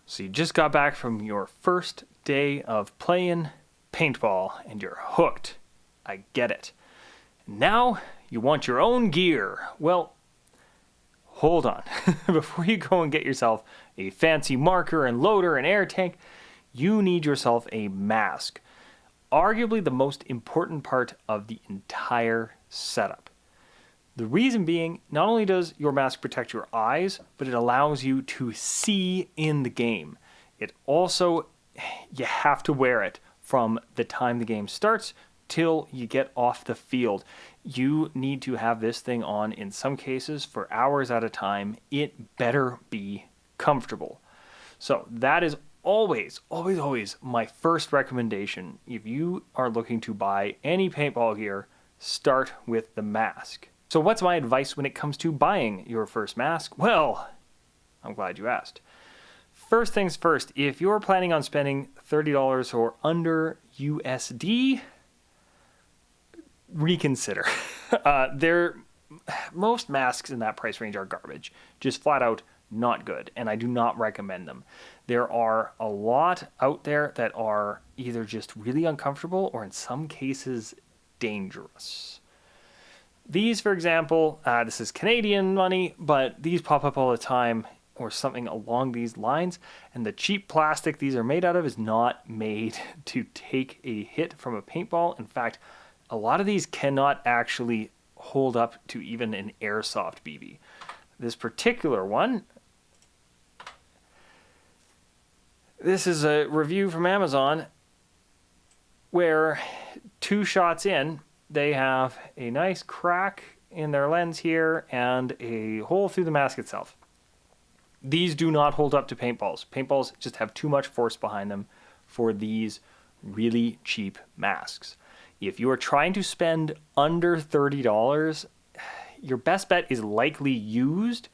So you just got back from your first day of playing paintball and you're hooked. I get it. Now you want your own gear. Well, hold on. Before you go and get yourself a fancy marker and loader and air tank, you need yourself a mask. Arguably the most important part of the entire setup. The reason being, not only does your mask protect your eyes, but it allows you to see in the game. It also, you have to wear it from the time the game starts till you get off the field. You need to have this thing on, in some cases, for hours at a time. It better be comfortable. So that is always my first recommendation. If you are looking to buy any paintball gear, start with the mask. So what's my advice when it comes to buying your first mask? Well, I'm glad you asked. First things first, if you're planning on spending $30 or under USD, reconsider. Most masks in that price range are garbage. Just flat out not good, and I do not recommend them. There are a lot out there that are either just really uncomfortable or in some cases dangerous. These, for example, this is Canadian money, but these pop up all the time or something along these lines, and the cheap plastic these are made out of is not made to take a hit from a paintball. In fact, a lot of these cannot actually hold up to even an airsoft BB. This particular one, this is a review from Amazon where 2 shots in, they have a nice crack in their lens here and a hole through the mask itself. These do not hold up to paintballs. Paintballs just have too much force behind them for these really cheap masks. If you are trying to spend under $30, your best bet is likely used.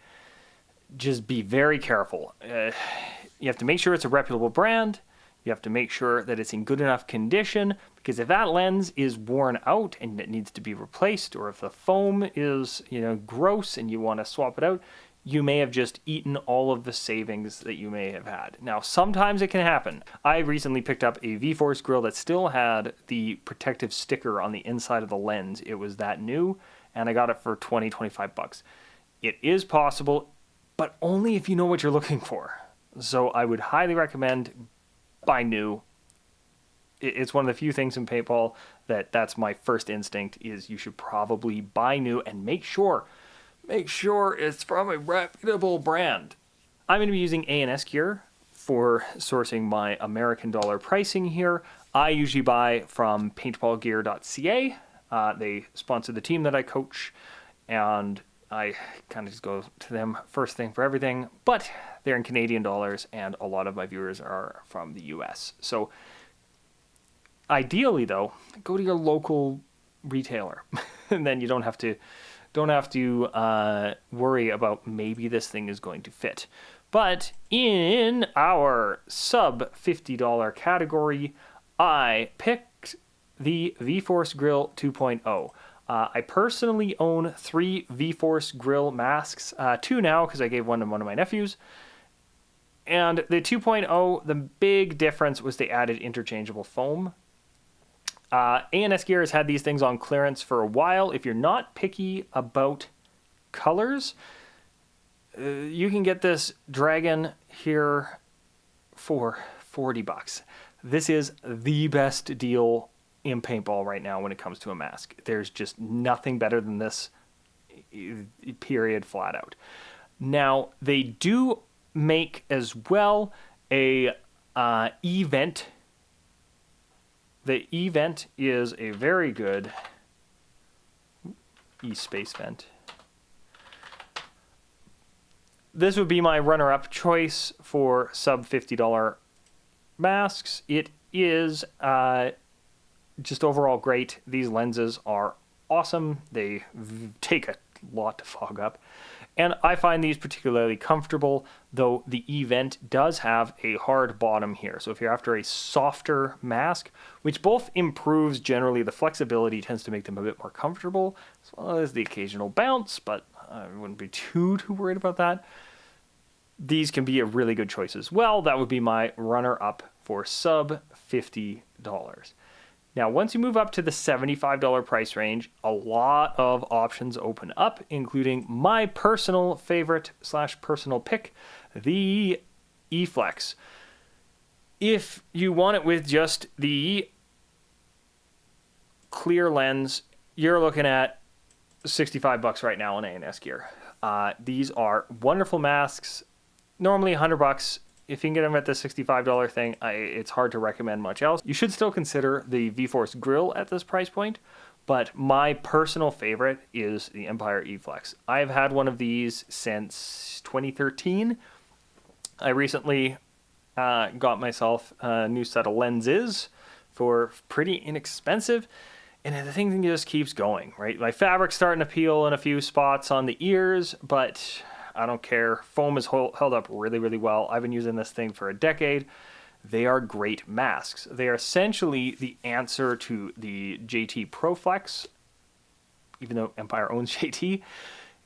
Just be very careful. You have to make sure it's a reputable brand. You have to make sure that it's in good enough condition, because if that lens is worn out and it needs to be replaced, or if the foam is, gross and you want to swap it out, you may have just eaten all of the savings that you may have had. Now, sometimes it can happen. I recently picked up a V-Force grill that still had the protective sticker on the inside of the lens. It was that new, and I got it for $20-25. It is possible, but only if you know what you're looking for. So I would highly recommend buy new. It's one of the few things in paintball that's my first instinct is you should probably buy new and make sure it's from a reputable brand. I'm going to be using A&S Gear for sourcing my American dollar pricing here. I usually buy from paintballgear.ca. They sponsor the team that I coach, and I kind of just go to them first thing for everything, but they're in Canadian dollars, and a lot of my viewers are from the US. So ideally, though, go to your local retailer, and then you don't have to worry about maybe this thing is going to fit. But in our sub $50 category, I picked the V-Force Grill 2.0. I personally own 3 V-Force Grill masks, 2 now because I gave one to one of my nephews. And the 2.0, the big difference was they added interchangeable foam. A&S Gear has had these things on clearance for a while. If you're not picky about colors, you can get this Dragon here for $40. This is the best deal in paintball right now when it comes to a mask. There's just nothing better than this, period, flat out. Now, they do make as well a event. The event is a very good e-space vent. This would be my runner-up choice for sub $50 masks. It is just overall great. These lenses are awesome. They take a lot to fog up. And I find these particularly comfortable, though the event does have a hard bottom here. So if you're after a softer mask, which both improves generally the flexibility, tends to make them a bit more comfortable, as well as the occasional bounce, but I wouldn't be too worried about that. these can be a really good choice as well. That would be my runner-up for sub $50. Now, once you move up to the $75 price range, a lot of options open up, including my personal favorite / personal pick, the E-Flex. If you want it with just the clear lens, you're looking at $65 right now on A&S gear. These are wonderful masks, normally $100. If you can get them at the $65 thing, it's hard to recommend much else. You should still consider the V-Force grill at this price point, but my personal favorite is the Empire E-Flex. I've had one of these since 2013. I recently got myself a new set of lenses for pretty inexpensive, and the thing just keeps going, right? My fabric's starting to peel in a few spots on the ears, but I don't care. Foam is held up really, really well. I've been using this thing for a decade. They are great masks. They are essentially the answer to the JT ProFlex, even though Empire owns JT,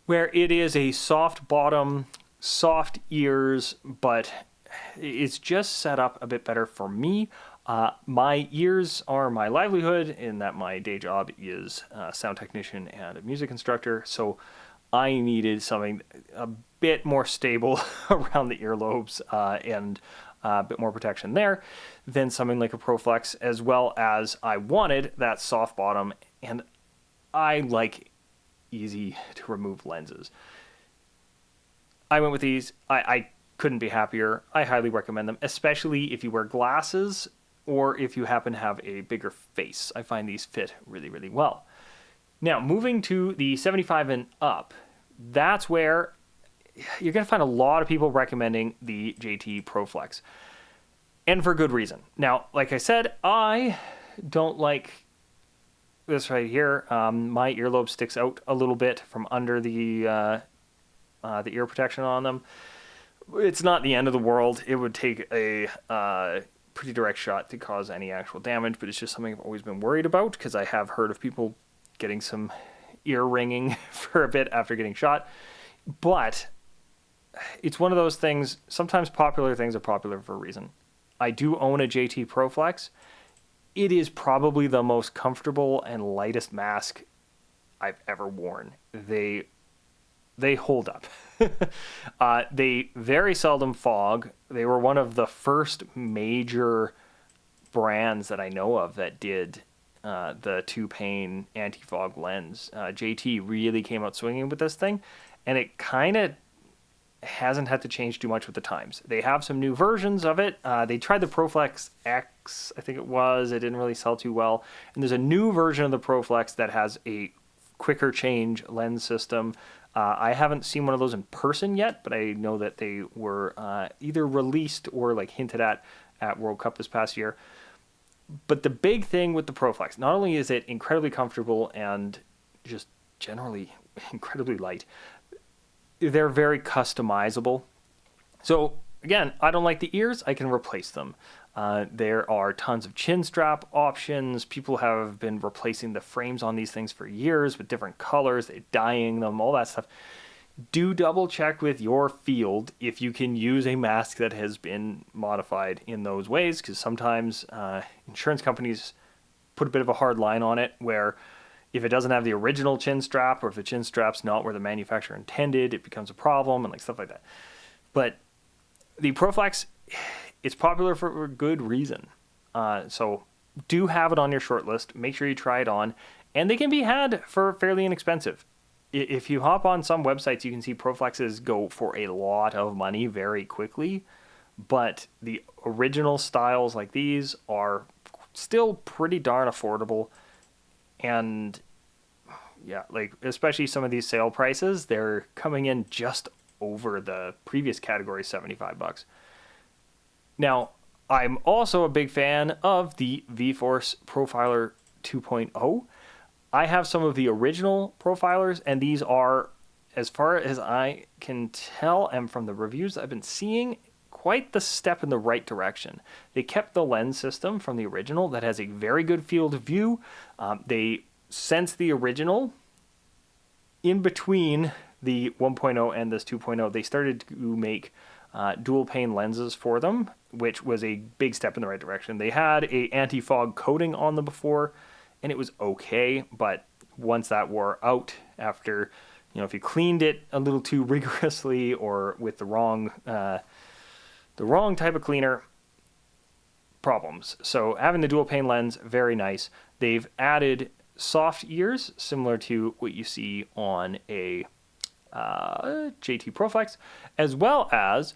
where it is a soft bottom, soft ears, but it's just set up a bit better for me. My ears are my livelihood in that my day job is a sound technician and a music instructor, so I needed something a bit more stable around the earlobes and a bit more protection there than something like a ProFlex, as well as I wanted that soft bottom, and I like easy to remove lenses. I went with these. I couldn't be happier. I highly recommend them, especially if you wear glasses or if you happen to have a bigger face. I find these fit really, really well. Now, moving to the 75 and up, that's where you're going to find a lot of people recommending the JT ProFlex. And for good reason. Now, like I said, I don't like this right here. My earlobe sticks out a little bit from under the ear protection on them. It's not the end of the world. It would take a pretty direct shot to cause any actual damage, but it's just something I've always been worried about because I have heard of people getting some ear ringing for a bit after getting shot. But it's one of those things, sometimes popular things are popular for a reason. I do own a JT ProFlex. It is probably the most comfortable and lightest mask I've ever worn. They hold up. They very seldom fog. They were one of the first major brands that I know of that did the two-pane anti-fog lens. JT really came out swinging with this thing, and it kind of hasn't had to change too much with the times. They have some new versions of it. They tried the ProFlex X, I think it was. It didn't really sell too well. And there's a new version of the ProFlex that has a quicker change lens system. I haven't seen one of those in person yet, but I know that they were either released or like hinted at World Cup this past year. But the big thing with the ProFlex, not only is it incredibly comfortable and just generally incredibly light, they're very customizable. So again, I don't like the ears. I can replace them. There are tons of chin strap options. People have been replacing the frames on these things for years with different colors, they're dyeing them, all that stuff. Do double check with your field if you can use a mask that has been modified in those ways, because sometimes insurance companies put a bit of a hard line on it where if it doesn't have the original chin strap, or if the chin strap's not where the manufacturer intended, it becomes a problem and like stuff like that. But the ProFlex, it's popular for a good reason. So do have it on your short list. Make sure you try it on. And they can be had for fairly inexpensive. If you hop on some websites, you can see ProFlexes go for a lot of money very quickly. But the original styles like these are still pretty darn affordable. And yeah, like especially some of these sale prices, they're coming in just over the previous category, $75. Now, I'm also a big fan of the V-Force Profiler 2.0. I have some of the original profilers, and these are, as far as I can tell, and from the reviews I've been seeing, quite the step in the right direction. They kept the lens system from the original that has a very good field of view. Since the original, in between the 1.0 and this 2.0, they started to make dual pane lenses for them, which was a big step in the right direction. They had a anti-fog coating on them before, and it was okay, but once that wore out, after, if you cleaned it a little too rigorously or with the wrong type of cleaner, problems. So having the dual pane lens, very nice. They've added soft ears, similar to what you see on a JT Proflex, as well as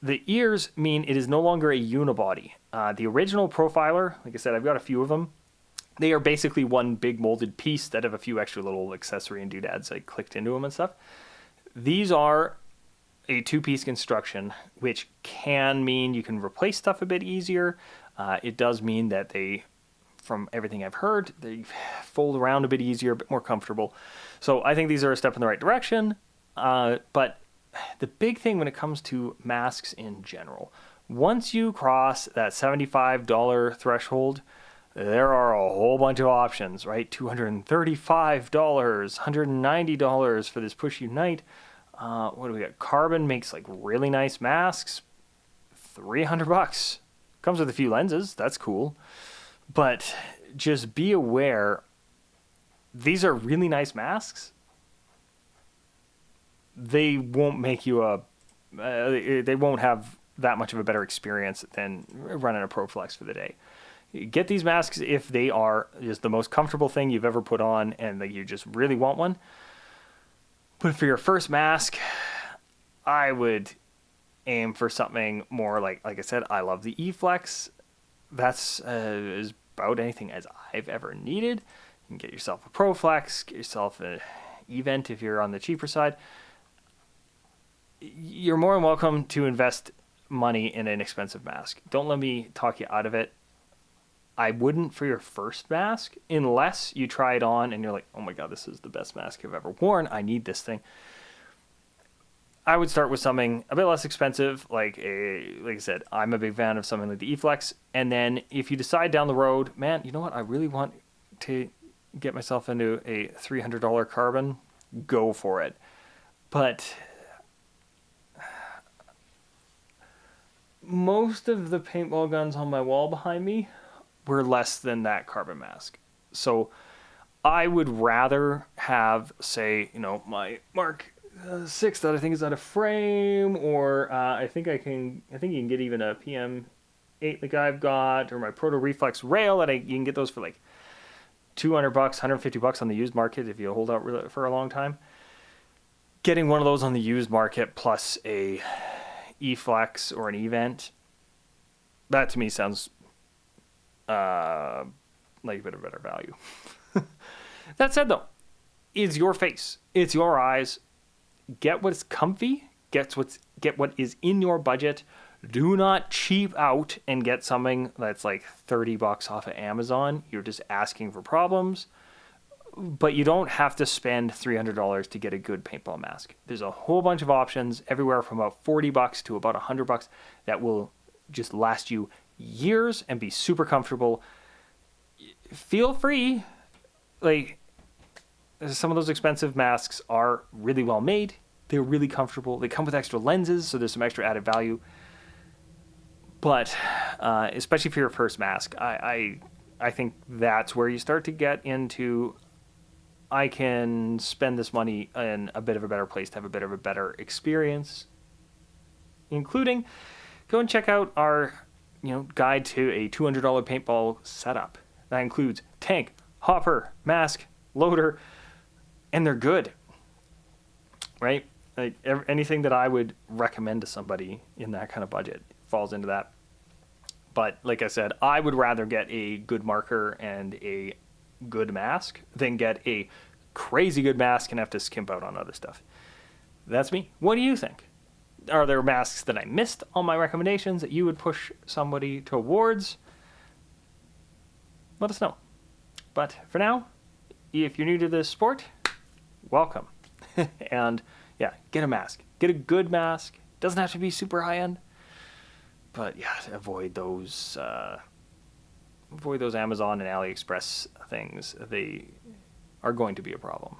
the ears mean it is no longer a unibody. The original Profiler, like I said, I've got a few of them. They are basically one big molded piece that have a few extra little accessory and doodads like clicked into them and stuff. These are a two-piece construction, which can mean you can replace stuff a bit easier. It does mean that they, from everything I've heard, they fold around a bit easier, a bit more comfortable. So I think these are a step in the right direction. But the big thing when it comes to masks in general, once you cross that $75 threshold, there are a whole bunch of options, right? $235, $190 for this Push Unite. What do we got? Carbon makes like really nice masks. $300. Comes with a few lenses. That's cool. But just be aware, these are really nice masks. They won't make you they won't have that much of a better experience than running a Proflex for the day. Get these masks if they are just the most comfortable thing you've ever put on and that you just really want one. But for your first mask, I would aim for something more like I said, I love the E-Flex. That's as about anything as I've ever needed. You can get yourself a Proflex, get yourself an Event if you're on the cheaper side. You're more than welcome to invest money in an expensive mask. Don't let me talk you out of it. I wouldn't for your first mask unless you try it on and you're like, oh my God, this is the best mask I've ever worn. I need this thing. I would start with something a bit less expensive, like I said, I'm a big fan of something like the E-Flex. And then if you decide down the road, man, you know what? I really want to get myself into a $300 carbon, go for it. But most of the paintball guns on my wall behind me were less than that carbon mask. So I would rather have, say, my Mark 6 that I think is out of frame, or I think you can get even a PM8 like I've got, or my Proto Reflex rail that you can get those for like $200, $150 on the used market if you hold out for a long time. Getting one of those on the used market plus a E-Flex or an Event, that to me sounds like a bit of better value. That said, though, it's your face, it's your eyes. Get what's comfy. Get what is in your budget. Do not cheap out and get something that's like $30 off of Amazon. You're just asking for problems. But you don't have to spend $300 to get a good paintball mask. There's a whole bunch of options, everywhere from about $40 to about $100 that will just last you years and be super comfortable. Feel free. Like, some of those expensive masks are really well made. They're really comfortable. They come with extra lenses, so there's some extra added value. But especially for your first mask, I think that's where you start to get into, I can spend this money in a bit of a better place to have a bit of a better experience, including go and check out our guide to a $200 paintball setup. That includes tank, hopper, mask, loader, and they're good, right? Like anything that I would recommend to somebody in that kind of budget falls into that. But like I said, I would rather get a good marker and a good mask than get a crazy good mask and have to skimp out on other stuff. That's me. What do you think? Are there masks that I missed on my recommendations that you would push somebody towards? Let us know. But for now, if you're new to this sport, welcome. And yeah, get a mask. Get a good mask. Doesn't have to be super high end. But yeah, avoid those Amazon and AliExpress things. They are going to be a problem.